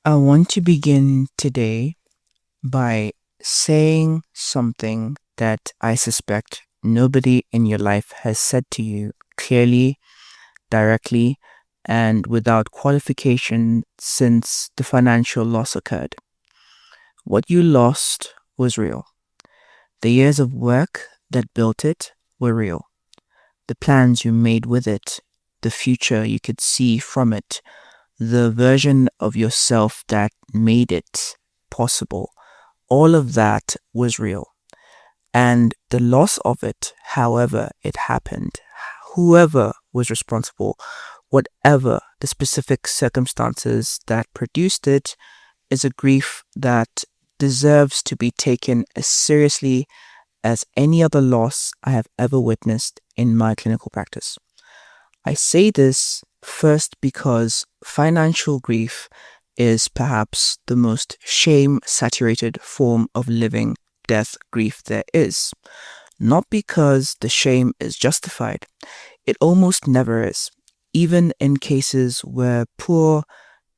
I want to begin today by saying something that I suspect nobody in your life has said to you clearly, directly, and without qualification since the financial loss occurred. What you lost was real. The years of work that built it were real. The plans you made with it, the future you could see from it, the version of yourself that made it possible, all of that was real. And the loss of it, however it happened, whoever was responsible, whatever the specific circumstances that produced it, is a grief that deserves to be taken as seriously as any other loss I have ever witnessed in my clinical practice. I say this first because financial grief is perhaps the most shame saturated form of living death grief there is. Not because the shame is justified, it almost never is, even in cases where poor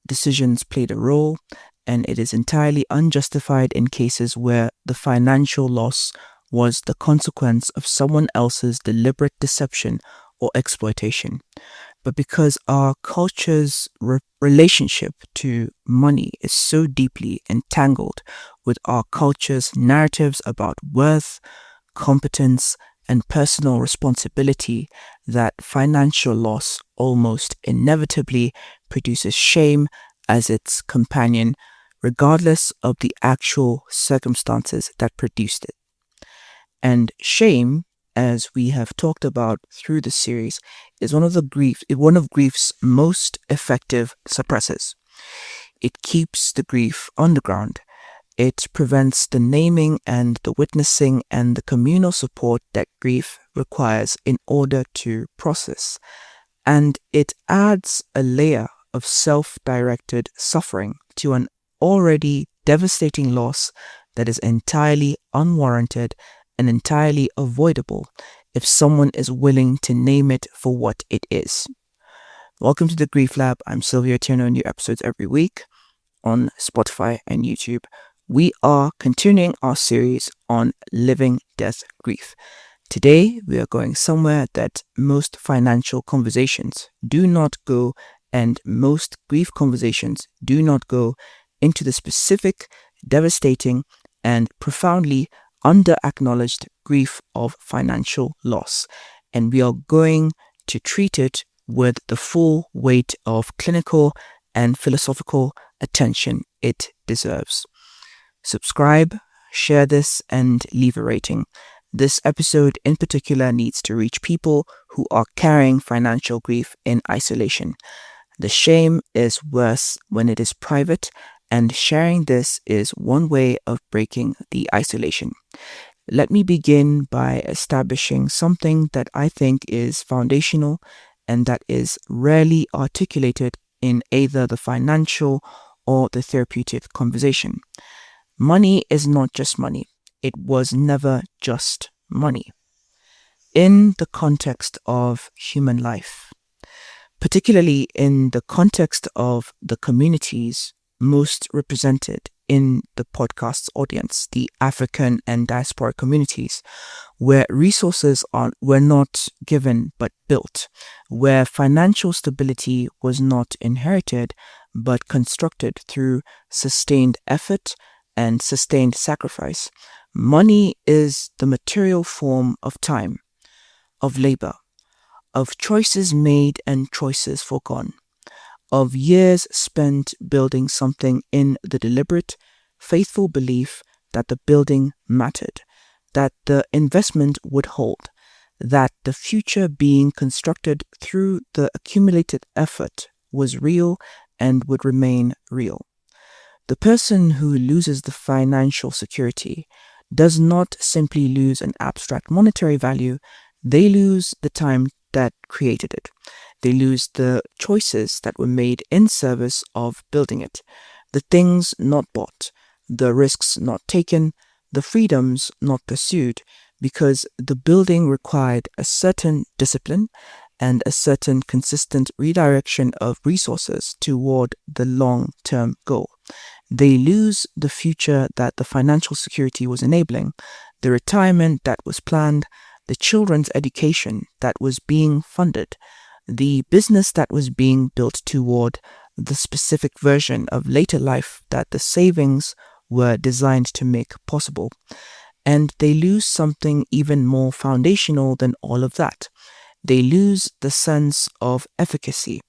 decisions played a role, and it is entirely unjustified in cases where the financial loss was the consequence of someone else's deliberate deception or exploitation. But because our culture's relationship to money is so deeply entangled with our culture's narratives about worth, competence, and personal responsibility, that financial loss almost inevitably produces shame as its companion, regardless of the actual circumstances that produced it. And shame, as we have talked about through the series, is one of grief's most effective suppressors. It keeps the grief underground. It prevents the naming and the witnessing and the communal support that grief requires in order to process. And it adds a layer of self-directed suffering to an already devastating loss that is entirely unwarranted and entirely avoidable if someone is willing to name it for what it is. Welcome to the Grief Lab. I'm Sylvia Tierno, new episodes every week on Spotify and YouTube. We are continuing our series on living death grief. Today, we are going somewhere that most financial conversations do not go, and most grief conversations do not go into the specific, devastating, and profoundly under-acknowledged grief of financial loss. And we are going to treat it with the full weight of clinical and philosophical attention it deserves. Subscribe, share this, and leave a rating. This episode in particular needs to reach people who are carrying financial grief in isolation. The shame is worse when it is private, and sharing this is one way of breaking the isolation. Let me begin by establishing something that I think is foundational and that is rarely articulated in either the financial or the therapeutic conversation. Money is not just money. It was never just money. In the context of human life, particularly in the context of the communities most represented in the podcast's audience, the African and diaspora communities, where resources were not given but built, where financial stability was not inherited but constructed through sustained effort and sustained sacrifice. Money is the material form of time, of labor, of choices made and choices forgone, of years spent building something in the deliberate, faithful belief that the building mattered, that the investment would hold, that the future being constructed through the accumulated effort was real and would remain real. The person who loses the financial security does not simply lose an abstract monetary value, they lose the time that created it. They lose the choices that were made in service of building it, the things not bought, the risks not taken, the freedoms not pursued, because the building required a certain discipline and a certain consistent redirection of resources toward the long-term goal. They lose the future that the financial security was enabling, the retirement that was planned, the children's education that was being funded, the business that was being built toward the specific version of later life that the savings were designed to make possible. And they lose something even more foundational than all of that. They lose the sense of efficacy,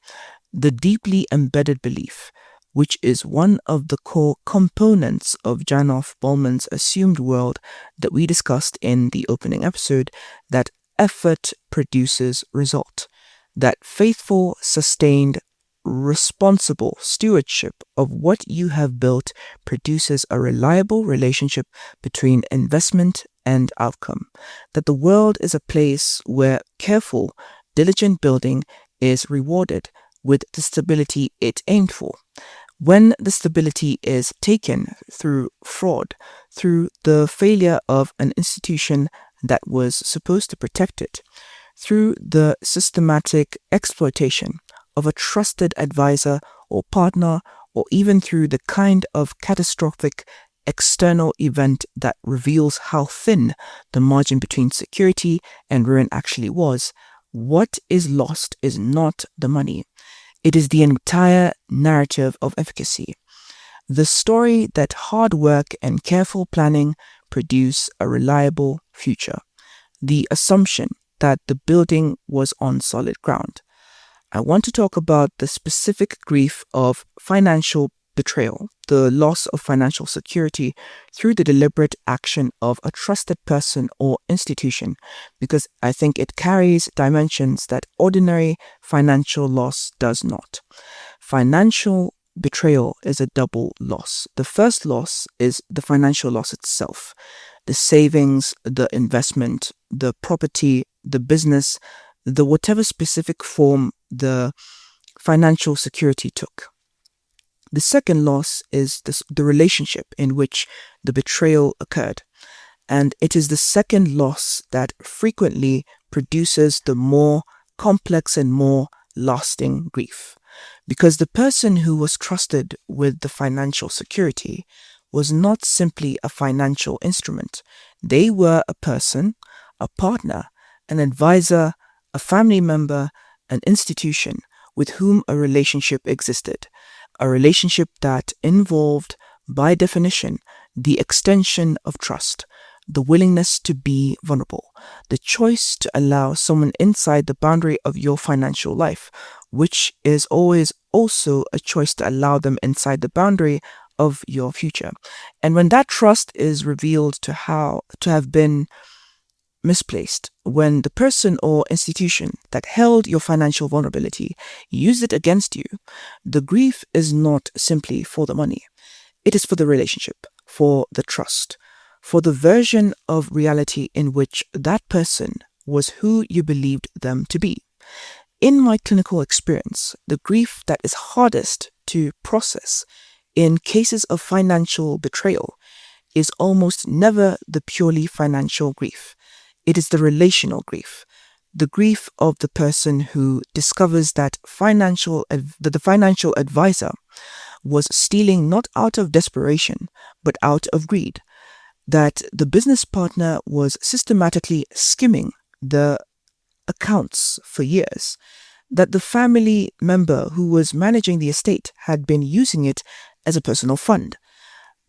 the deeply embedded belief, which is one of the core components of Janoff Ballman's assumed world that we discussed in the opening episode, that effort produces result, that faithful, sustained, responsible stewardship of what you have built produces a reliable relationship between investment and outcome, that the world is a place where careful, diligent building is rewarded with the stability it aimed for. When the stability is taken through fraud, through the failure of an institution that was supposed to protect it, through the systematic exploitation of a trusted advisor or partner, or even through the kind of catastrophic external event that reveals how thin the margin between security and ruin actually was, what is lost is not the money. It is the entire narrative of efficacy. The story that hard work and careful planning produce a reliable future. The assumption that the building was on solid ground. I want to talk about the specific grief of financial betrayal, the loss of financial security through the deliberate action of a trusted person or institution, because I think it carries dimensions that ordinary financial loss does not. Financial betrayal is a double loss. The first loss is the financial loss itself, the savings, the investment, the property, the business, the whatever specific form the financial security took. The second loss is the relationship in which the betrayal occurred. And it is the second loss that frequently produces the more complex and more lasting grief. Because the person who was trusted with the financial security was not simply a financial instrument. They were a person, a partner, an advisor, a family member, an institution with whom a relationship existed. A relationship that involved, by definition, the extension of trust, the willingness to be vulnerable, the choice to allow someone inside the boundary of your financial life, which is always also a choice to allow them inside the boundary of your future. And when that trust is revealed to have been misplaced, when the person or institution that held your financial vulnerability used it against you, the grief is not simply for the money. It is for the relationship, for the trust, for the version of reality in which that person was who you believed them to be. In my clinical experience, the grief that is hardest to process in cases of financial betrayal is almost never the purely financial grief. It is the relational grief, the grief of the person who discovers that the financial advisor was stealing not out of desperation, but out of greed, that the business partner was systematically skimming the accounts for years, that the family member who was managing the estate had been using it as a personal fund.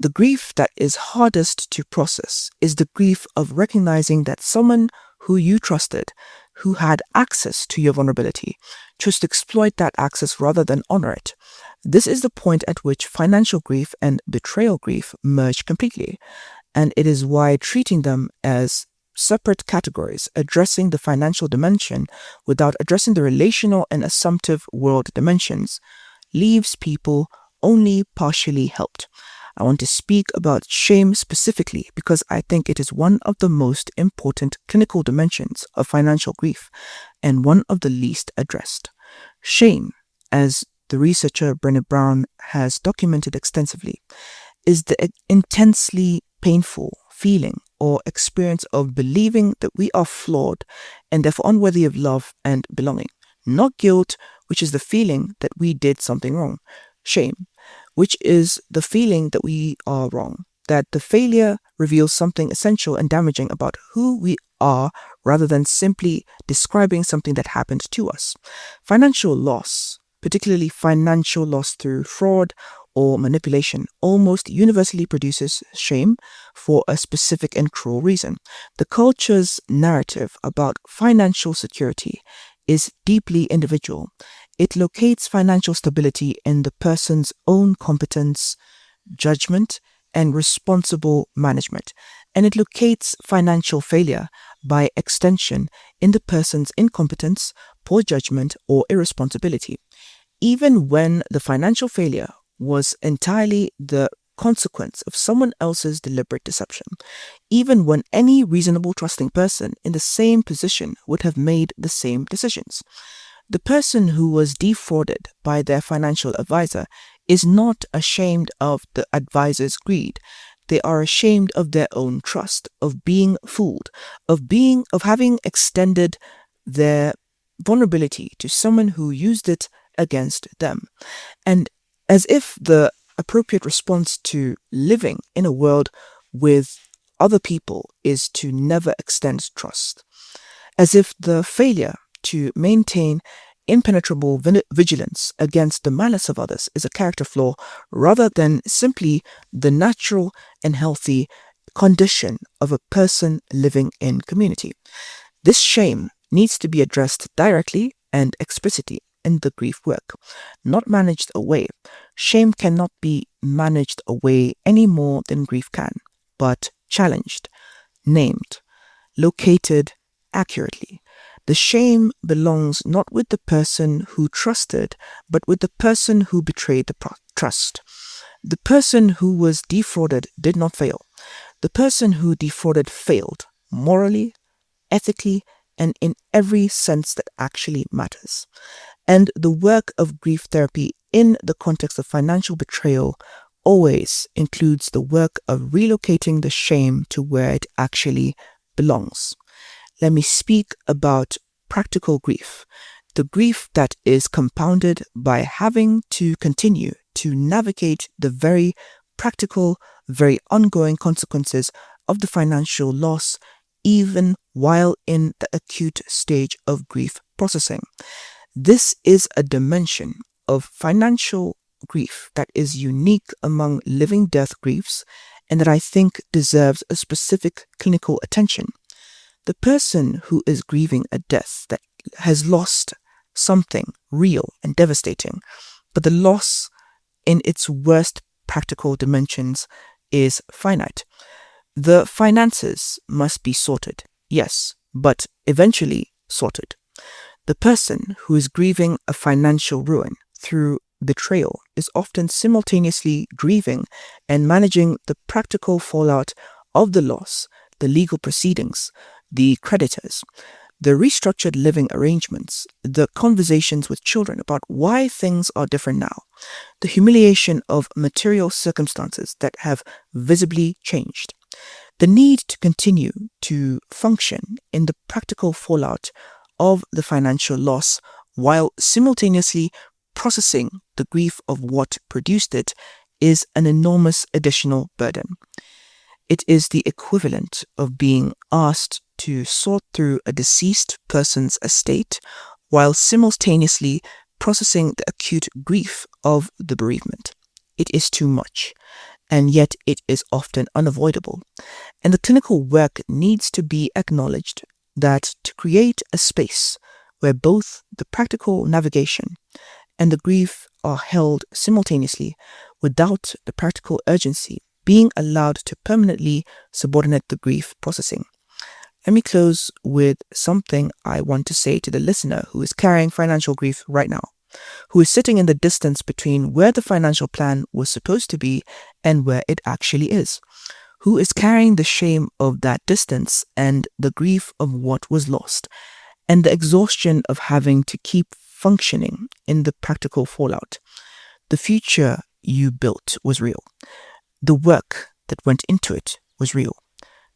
The grief that is hardest to process is the grief of recognizing that someone who you trusted, who had access to your vulnerability, chose to exploit that access rather than honor it. This is the point at which financial grief and betrayal grief merge completely, and it is why treating them as separate categories, addressing the financial dimension without addressing the relational and assumptive world dimensions, leaves people only partially helped. I want to speak about shame specifically because I think it is one of the most important clinical dimensions of financial grief and one of the least addressed. Shame, as the researcher Brené Brown has documented extensively, is the intensely painful feeling or experience of believing that we are flawed and therefore unworthy of love and belonging. Not guilt, which is the feeling that we did something wrong. Shame, which is the feeling that we are wrong, that the failure reveals something essential and damaging about who we are rather than simply describing something that happened to us. Financial loss, particularly financial loss through fraud or manipulation, almost universally produces shame for a specific and cruel reason. The culture's narrative about financial security is deeply individual. It locates financial stability in the person's own competence, judgment, and responsible management. And it locates financial failure by extension in the person's incompetence, poor judgment, or irresponsibility. Even when the financial failure was entirely the consequence of someone else's deliberate deception, even when any reasonable trusting person in the same position would have made the same decisions. The person who was defrauded by their financial advisor is not ashamed of the advisor's greed. They are ashamed of their own trust, of being fooled, of having extended their vulnerability to someone who used it against them. And as if the appropriate response to living in a world with other people is to never extend trust, as if the failure to maintain impenetrable vigilance against the malice of others is a character flaw rather than simply the natural and healthy condition of a person living in community. This shame needs to be addressed directly and explicitly in the grief work, not managed away. Shame cannot be managed away any more than grief can, but challenged, named, located accurately. The shame belongs not with the person who trusted, but with the person who betrayed the trust. The person who was defrauded did not fail. The person who defrauded failed morally, ethically, and in every sense that actually matters. And the work of grief therapy in the context of financial betrayal always includes the work of relocating the shame to where it actually belongs. Let me speak about practical grief, the grief that is compounded by having to continue to navigate the very practical, very ongoing consequences of the financial loss, even while in the acute stage of grief processing. This is a dimension of financial grief that is unique among living death griefs and that I think deserves a specific clinical attention. The person who is grieving a death that has lost something real and devastating, but the loss in its worst practical dimensions is finite. The finances must be sorted, yes, but eventually sorted. The person who is grieving a financial ruin through betrayal is often simultaneously grieving and managing the practical fallout of the loss, the legal proceedings, the creditors, the restructured living arrangements, the conversations with children about why things are different now, the humiliation of material circumstances that have visibly changed, the need to continue to function in the practical fallout of the financial loss while simultaneously processing the grief of what produced it is an enormous additional burden. It is the equivalent of being asked to sort through a deceased person's estate while simultaneously processing the acute grief of the bereavement. It is too much, and yet it is often unavoidable. And the clinical work needs to be acknowledged that to create a space where both the practical navigation and the grief are held simultaneously without the practical urgency being allowed to permanently subordinate the grief processing. Let me close with something I want to say to the listener who is carrying financial grief right now, who is sitting in the distance between where the financial plan was supposed to be and where it actually is, who is carrying the shame of that distance and the grief of what was lost, and the exhaustion of having to keep functioning in the practical fallout. The future you built was real. The work that went into it was real.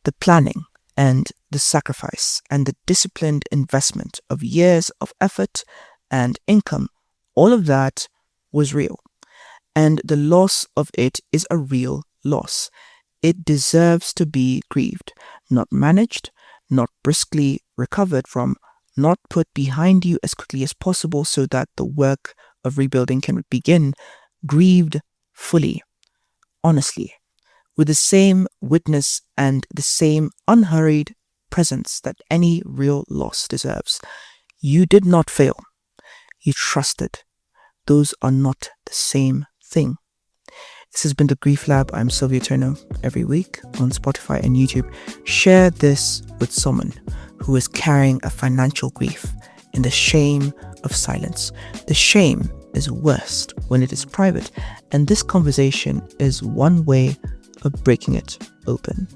The planning and the sacrifice and the disciplined investment of years of effort and income, all of that was real. and the loss of it is a real loss. It deserves to be grieved, not managed, not briskly recovered from, not put behind you as quickly as possible so that the work of rebuilding can begin. Grieved fully, honestly, with the same witness and the same unhurried presence that any real loss deserves. You did not fail. You trusted. Those are not the same thing. This has been the Grief Lab. I'm Sylvia Turner. Every week on Spotify and YouTube, share this with someone who is carrying a financial grief and the shame of silence. The shame is worst when it is private, and this conversation is one way of breaking it open.